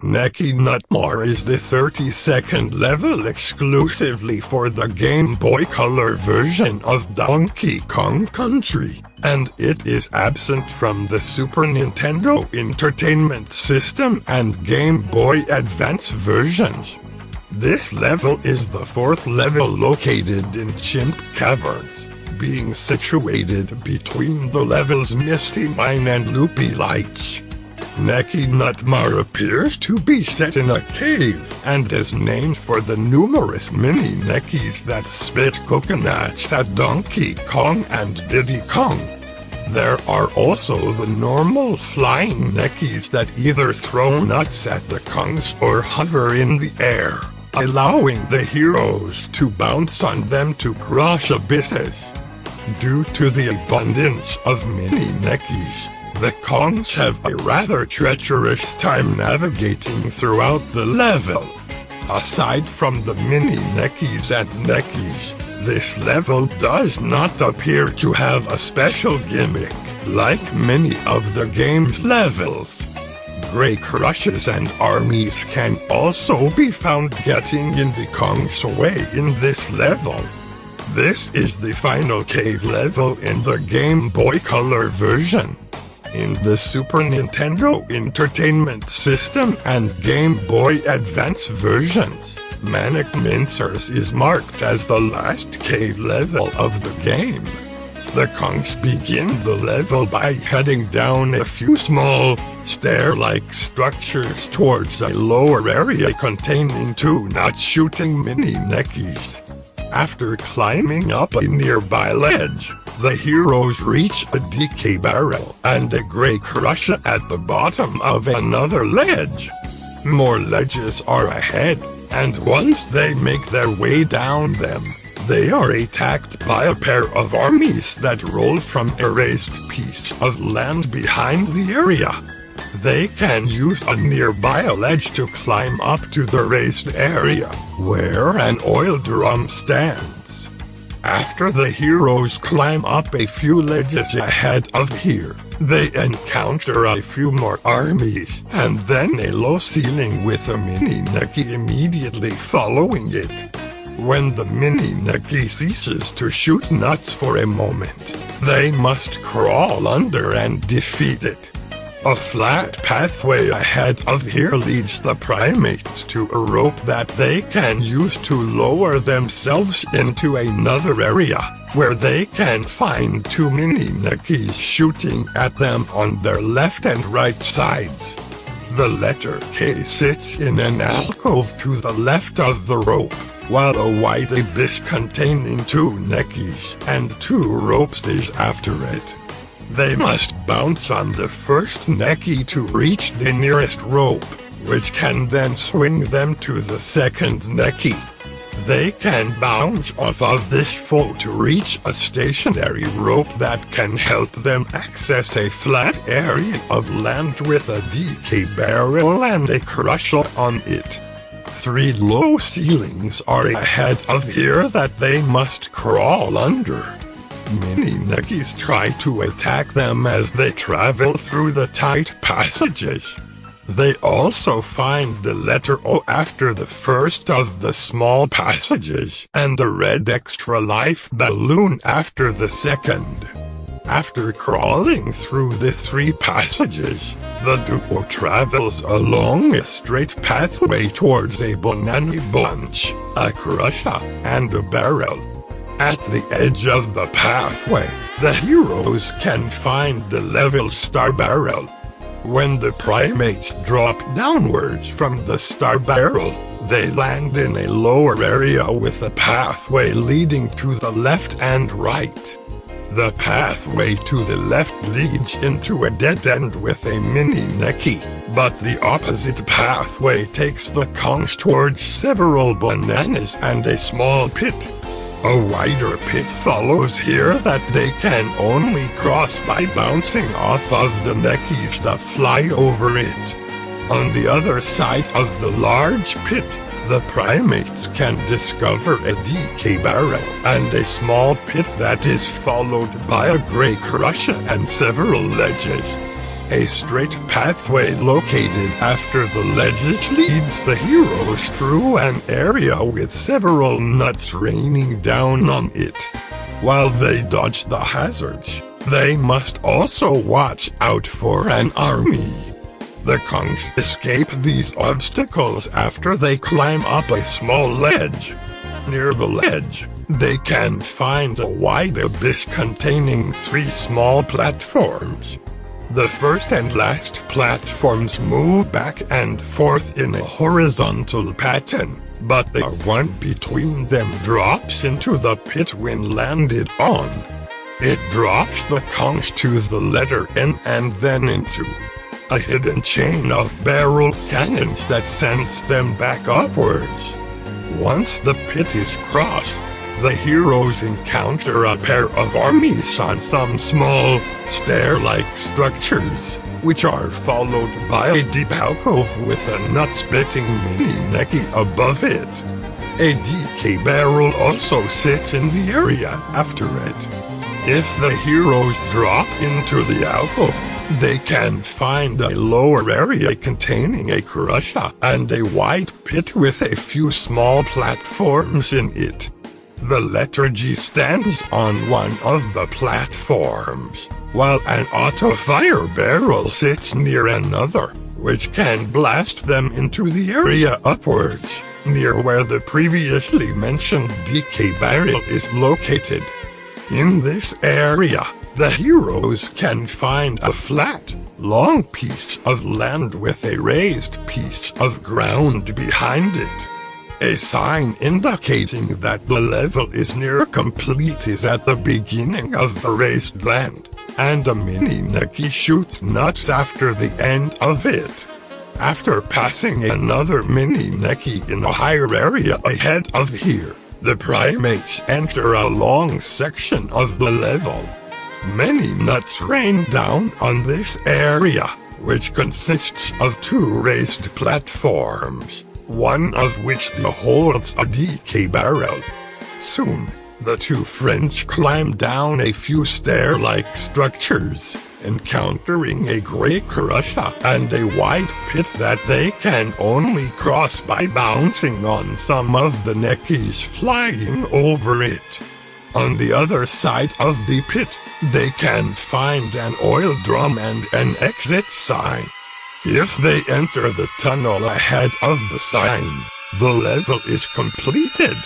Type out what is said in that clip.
neck.mp4 is the 32nd level exclusively for the Game Boy Color version of Donkey Kong Country, and it is absent from the Super Nintendo Entertainment System and Game Boy Advance versions. This level is the fourth level located in Chimp Caverns, being situated between the levels Misty Mine and Loopy Lights. neck.mp4 appears to be set in a cave, and is named for the numerous mini-neckies that spit coconuts at Donkey Kong and Diddy Kong. There are also the normal flying neckies that either throw nuts at the Kongs or hover in the air, allowing the heroes to bounce on them to crush abysses. Due to the abundance of mini-neckies, the Kongs have a rather treacherous time navigating throughout the level. Aside from the mini-neckies and neckies, this level does not appear to have a special gimmick, like many of the game's levels. Gray crushes and armies can also be found getting in the Kong's way in this level. This is the final cave level in the Game Boy Color version. In the Super Nintendo Entertainment System and Game Boy Advance versions, Manic Mincers is marked as the last cave level of the game. The Kongs begin the level by heading down a few small, stair-like structures towards a lower area containing two nut-shooting mini-neckies. After climbing up a nearby ledge, the heroes reach a DK barrel and a gray crusher at the bottom of another ledge. More ledges are ahead, and once they make their way down them, they are attacked by a pair of armies that roll from a raised piece of land behind the area. They can use a nearby ledge to climb up to the raised area, where an oil drum stands. After the heroes climb up a few ledges ahead of here, they encounter a few more armies, and then a low ceiling with a mini-necky immediately following it. When the mini-necky ceases to shoot nuts for a moment, they must crawl under and defeat it. A flat pathway ahead of here leads the primates to a rope that they can use to lower themselves into another area, where they can find two mini-neckies shooting at them on their left and right sides. The letter K sits in an alcove to the left of the rope, while a wide abyss containing two neckies and two ropes is after it. They must bounce on the first necky to reach the nearest rope, which can then swing them to the second necky. They can bounce off of this foe to reach a stationary rope that can help them access a flat area of land with a DK barrel and a crusher on it. Three low ceilings are ahead of here that they must crawl under. Mini-neckies try to attack them as they travel through the tight passages. They also find the letter O after the first of the small passages, and a red extra life balloon after the second. After crawling through the three passages, the duo travels along a straight pathway towards a banana bunch, a crusher, and a barrel. At the edge of the pathway, the heroes can find the level star barrel. When the primates drop downwards from the star barrel, they land in a lower area with a pathway leading to the left and right. The pathway to the left leads into a dead end with a mini-necky, but the opposite pathway takes the Kongs towards several bananas and a small pit. A wider pit follows here that they can only cross by bouncing off of the neckies that fly over it. On the other side of the large pit, the primates can discover a DK barrel and a small pit that is followed by a gray crusher and several ledges. A straight pathway located after the ledges leads the heroes through an area with several nuts raining down on it. While they dodge the hazards, they must also watch out for an army. The Kongs escape these obstacles after they climb up a small ledge. Near the ledge, they can find a wide abyss containing 3 small platforms. The first and last platforms move back and forth in a horizontal pattern, but the one between them drops into the pit when landed on. It drops the Kongs to the letter N and then into a hidden chain of barrel cannons that sends them back upwards. Once the pit is crossed, the heroes encounter a pair of armies on some small, stair-like structures, which are followed by a deep alcove with a nut-spitting mini-necky above it. A DK barrel also sits in the area after it. If the heroes drop into the alcove, they can find a lower area containing a crusher and a wide pit with a few small platforms in it. The letter G stands on one of the platforms, while an auto-fire barrel sits near another, which can blast them into the area upwards, near where the previously mentioned DK barrel is located. In this area, the heroes can find a flat, long piece of land with a raised piece of ground behind it. A sign indicating that the level is near complete is at the beginning of the raised land, and a mini-necky shoots nuts after the end of it. After passing another mini-necky in a higher area ahead of here, the primates enter a long section of the level. Many nuts rain down on this area, which consists of 2 raised platforms, one of which holds a DK barrel. Soon, the 2 French climb down a few stair-like structures, encountering a grey crusher and a wide pit that they can only cross by bouncing on some of the neckies flying over it. On the other side of the pit, they can find an oil drum and an exit sign. If they enter the tunnel ahead of the sign, the level is completed.